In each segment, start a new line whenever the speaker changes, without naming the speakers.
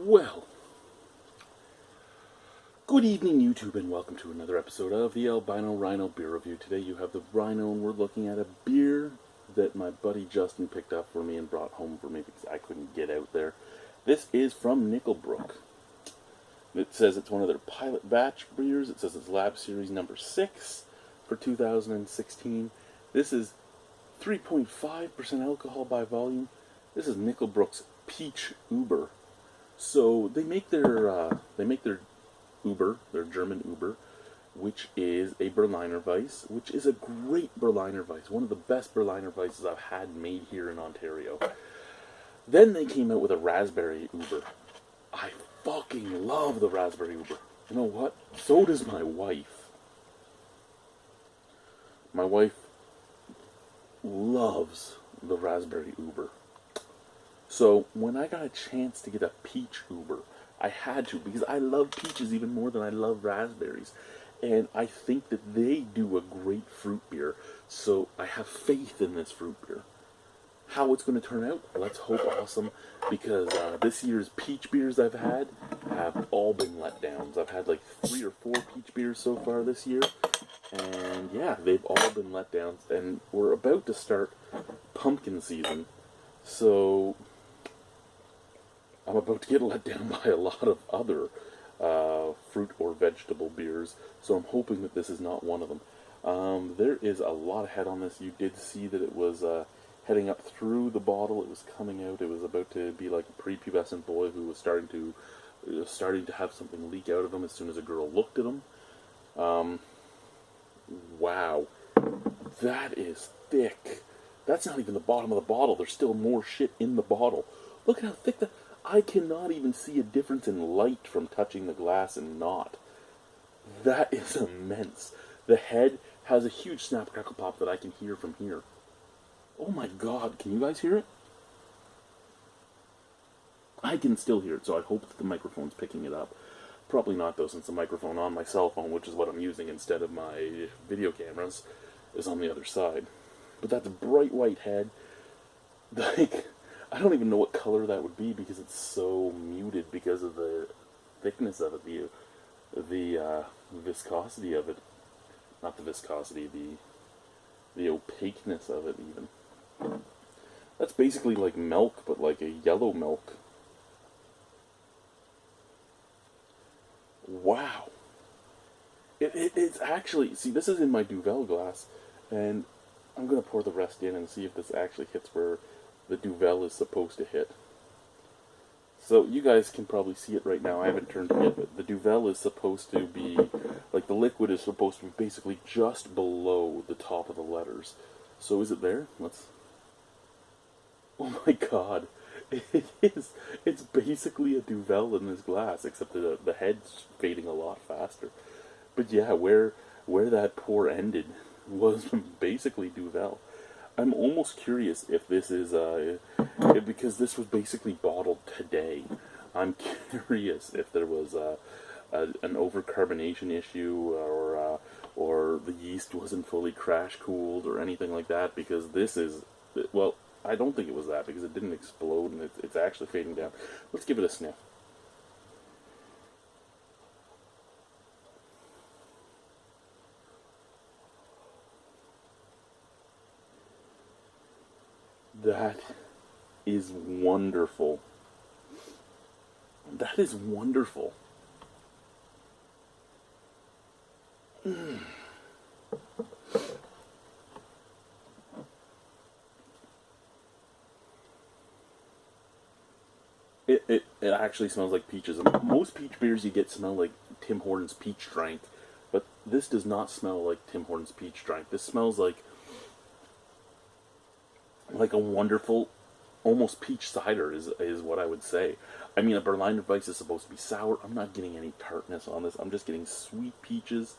Well, good evening YouTube and welcome to another episode of the Albino Rhino Beer Review. Today you have the Rhino and we're looking at a beer that my buddy Justin picked up for me and brought home for me because I couldn't get out there. This is from Brook. It says it's one of their pilot batch beers. It says it's Lab Series number 6 for 2016. This is 3.5% alcohol by volume. This is Brook's Peach Uber. So they make their Uber, their German Uber, which is a Berliner Weiss, which is a great Berliner Weiss, one of the best Berliner Weisses I've had made here in Ontario. Then they came out with a Raspberry Uber. I fucking love the Raspberry Uber. You know what? So does my wife. My wife loves the Raspberry Uber. So when I got a chance to get a peach Uber, I had to, because I love peaches even more than I love raspberries. And I think that they do a great fruit beer, so I have faith in this fruit beer. How it's going to turn out, let's hope awesome, because this year's peach beers I've had have all been letdowns. I've had like 3 or 4 peach beers so far this year, and yeah, they've all been letdowns. And we're about to start pumpkin season, so I'm about to get let down by a lot of other fruit or vegetable beers, so I'm hoping that this is not one of them. There is a lot of head on this. You did see that it was heading up through the bottle. It was coming out. It was about to be like a prepubescent boy who was starting to have something leak out of him as soon as a girl looked at him. Wow, that is thick. That's not even the bottom of the bottle. There's still more shit in the bottle. Look at how thick that. I cannot even see a difference in light from touching the glass and not. That is immense. The head has a huge snap, crackle, pop that I can hear from here. Oh my god, can you guys hear it? I can still hear it, so I hope that the microphone's picking it up. Probably not though, since the microphone on my cell phone, which is what I'm using instead of my video cameras, is on the other side. But that's a bright white head. Like, I don't even know what color that would be because it's so muted because of the thickness of it, the viscosity of it. Not the viscosity, the opaqueness of it even. That's basically like milk, but like a yellow milk. Wow. It's actually, see, this is in my Duvel glass, and I'm going to pour the rest in and see if this actually hits where the Duvel is supposed to hit. So you guys can probably see it right now. I haven't turned it yet, but the Duvel is supposed to be, like the liquid is supposed to be basically just below the top of the letters. So is it there? Let's... Oh my god. It is. It's basically a Duvel in this glass, except the head's fading a lot faster. But yeah, where that pour ended was basically Duvel. I'm almost curious if this is, because this was basically bottled today. I'm curious if there was an overcarbonation issue, or the yeast wasn't fully crash cooled or anything like that, because this is, well, I don't think it was that, because it didn't explode and it's actually fading down. Let's give it a sniff. That is wonderful. That is wonderful. Mm. It actually smells like peaches. Most peach beers you get smell like Tim Hortons peach strength, but this does not smell like Tim Hortons peach strength. This smells like a wonderful, almost peach cider is what I would say. I mean, a Berliner Weiss is supposed to be sour. I'm not getting any tartness on this. I'm just getting sweet peaches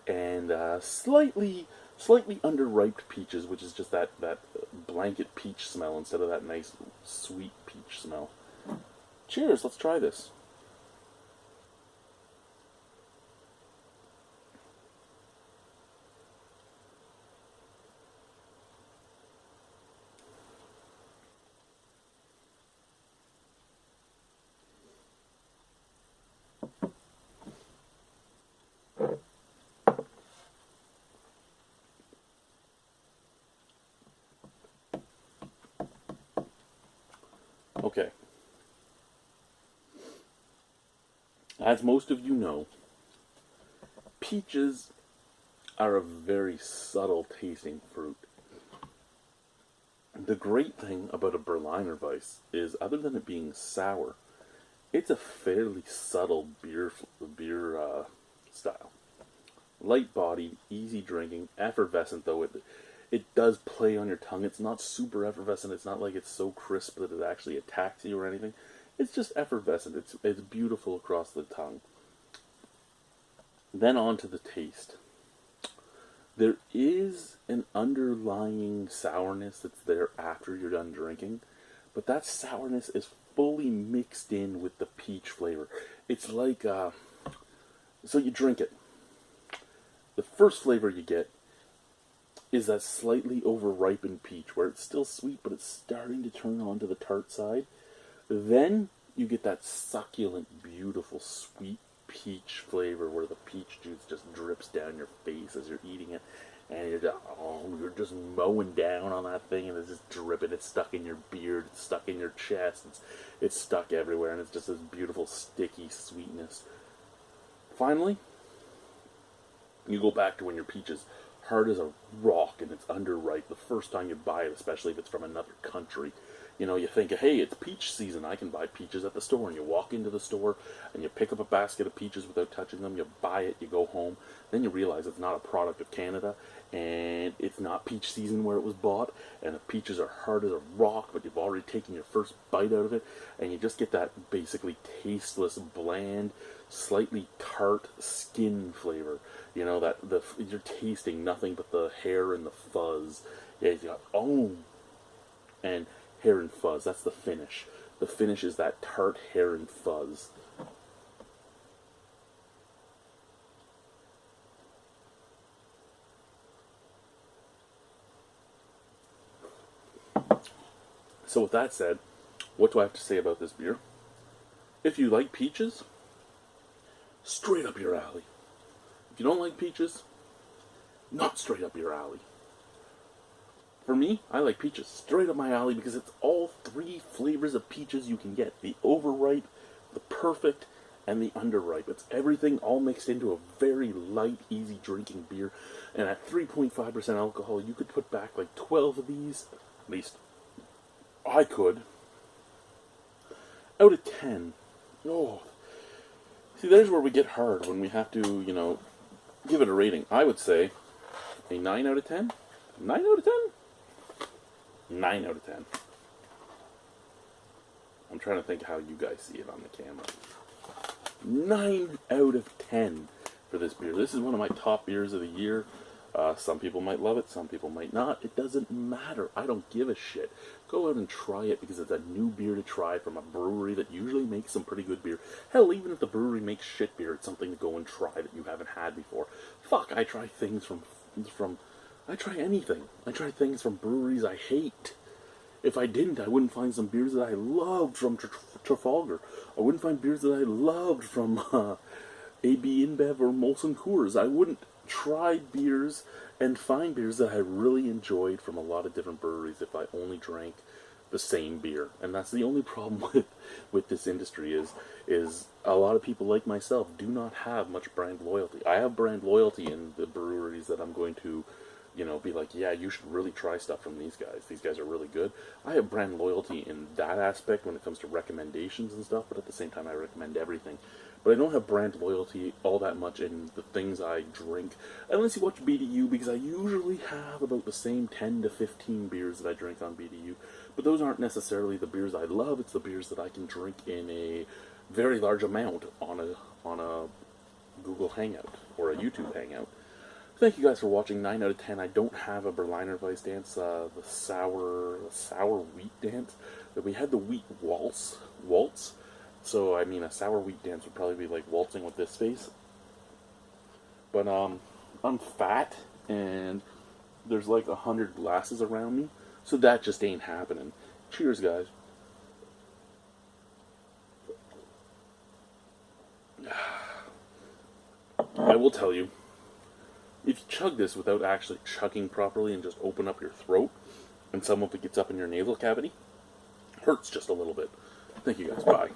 and slightly underripe peaches, which is just that blanket peach smell instead of that nice sweet peach smell. Cheers, let's try this. Okay, as most of you know, peaches are a very subtle tasting fruit. The great thing about a Berliner Weiss is, other than it being sour, it's a fairly subtle beer style. Light bodied, easy drinking, effervescent though it does play on your tongue. It's not super effervescent. It's not like it's so crisp that it actually attacks you or anything. It's just effervescent. It's beautiful across the tongue. Then on to the taste. There is an underlying sourness that's there after you're done drinking, but that sourness is fully mixed in with the peach flavor. It's like, so you drink it. The first flavor you get is that slightly over-ripened peach, where it's still sweet, but it's starting to turn onto the tart side. Then you get that succulent, beautiful, sweet peach flavor, where the peach juice just drips down your face as you're eating it, and you're just mowing down on that thing, and it's just dripping. It's stuck in your beard, it's stuck in your chest, it's stuck everywhere, and it's just this beautiful, sticky sweetness. Finally, you go back to when your peach is hard as a rock and it's underripe the first time you buy it, especially if it's from another country. You know, you think, hey, it's peach season, I can buy peaches at the store. And you walk into the store and you pick up a basket of peaches without touching them, you buy it, you go home. Then you realize it's not a product of Canada, and it's not peach season where it was bought, and the peaches are hard as a rock, but you've already taken your first bite out of it, and you just get that basically tasteless, bland, slightly tart skin flavor. You know, that you're tasting nothing but the hair and the fuzz. Yeah, you got, and hair and fuzz, that's the finish. The finish is that tart hair and fuzz. So with that said, what do I have to say about this beer? If you like peaches, straight up your alley. If you don't like peaches, not straight up your alley. For me, I like peaches straight up my alley because it's all three flavors of peaches you can get. The overripe, the perfect, and the underripe. It's everything all mixed into a very light, easy drinking beer. And at 3.5% alcohol, you could put back like 12 of these. At least I could. Out of 10. Oh. See, there's where we get hard when we have to, give it a rating. I would say a 9 out of 10. 9 out of 10? 9 out of 10. I'm trying to think how you guys see it on the camera. 9 out of 10 for this beer. This is one of my top beers of the year. Some people might love it, some people might not. It doesn't matter. I don't give a shit. Go out and try it because it's a new beer to try from a brewery that usually makes some pretty good beer. Hell, even if the brewery makes shit beer, it's something to go and try that you haven't had before. Fuck, I try things from I try anything. I try things from breweries I hate. If I didn't, I wouldn't find some beers that I loved from Trafalgar. I wouldn't find beers that I loved from AB InBev or Molson Coors. I wouldn't try beers and find beers that I really enjoyed from a lot of different breweries if I only drank the same beer. And that's the only problem with this industry is a lot of people like myself do not have much brand loyalty. I have brand loyalty in the breweries that I'm going to be like, yeah, you should really try stuff from these guys. These guys are really good. I have brand loyalty in that aspect when it comes to recommendations and stuff, but at the same time I recommend everything. But I don't have brand loyalty all that much in the things I drink, unless you watch BDU, because I usually have about the same 10 to 15 beers that I drink on BDU. But those aren't necessarily the beers I love, it's the beers that I can drink in a very large amount on a Google Hangout or a YouTube Hangout. Thank you guys for watching. 9 out of 10. I don't have a Berliner Weiss dance, the sour wheat dance. But we had the wheat waltz. So, I mean, a sour wheat dance would probably be like waltzing with this face. But, I'm fat, and there's like 100 glasses around me. So that just ain't happening. Cheers, guys. I will tell you, if you chug this without actually chugging properly and just open up your throat, and some of it gets up in your nasal cavity, hurts just a little bit. Thank you guys. Bye.